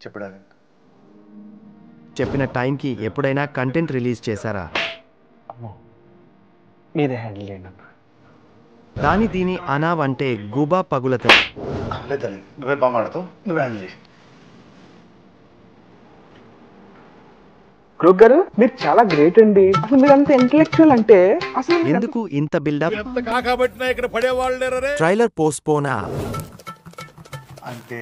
చెప్పడానికి చెప్పిన టైంకి ఎప్పుడైనా కంటెంట్ రిలీజ్ చేశారా? మీరే హ్యాండిల్ చేయండి అన్న. దాని దీని అనావంటే గుబా పగులతది. లేదండి, నువ్వే బాగా మాడతావు, నువ్వే హ్యాండిల్ చేయి. క్రూక్ గారు మీరు చాలా గ్రేట్ అండి. అసలు మీరు అంత ఇంటెలెక్చువల్ అంటే అసలు ఎందుకు ఇంత బిల్డప్? ట్రైలర్ పోస్ట్పోనా? అంటే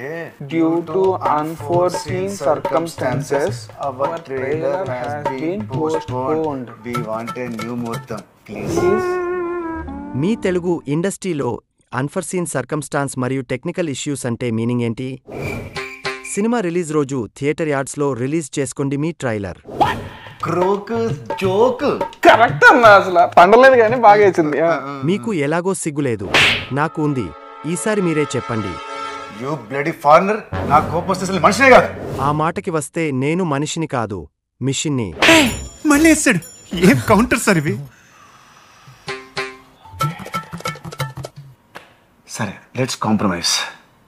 due to unforeseen circumstances our trailer has been postponed. We want a new ముహూర్తం ప్లీజ్. మీ తెలుగు ఇండస్ట్రీలో అన్ఫర్సీన్ సర్కమ్స్టాన్స్ మరియు టెక్నికల్ ఇష్యూస్ అంటే మీనింగ్ ఏంటి? సినిమా రిలీజ్ రోజు థియేటర్ యార్డ్స్లో రిలీజ్ చేసుకోండి మీ ట్రైలర్. క్రోక్ జోక్ కరెక్ట్ అన్న. అసలు పండలేదు కానీ బాగా వేసింది. మీకు ఎలాగో సిగ్గులేదు, నాకు ఉంది. ఈసారి మీరే చెప్పండి. యూ బ్లడీ ఫారినర్, నా కోపం వస్తే అసలు మనిషినే కాదు. ఆ మాటకి వస్తే నేను మనిషిని కాదు, మిషన్ని. మళ్ళీ వేస్తాడు. ఏం కౌంటర్ సార్ ఇవి? సరే, లెట్స్ కాంప్రమైజ్.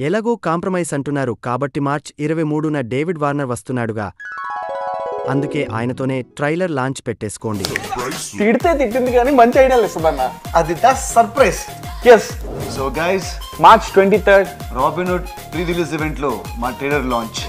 ఎలాగో కాంప్రమైజ్ అంటున్నారు కాబట్టి మార్చ్ 23న డేవిడ్ వార్నర్ వస్తున్నాడుగా, అందుకే ఆయనతోనే ట్రైలర్ లాంచ్ పెట్టేసుకోండి. తిడితే తిట్టింది కానీ మంచి ఐడియాలు ఇస్తుందన్న. అది the surprise. Yes. So guys, March 23 Robinhood pre release event లో మా ట్రైలర్ లాంచ్.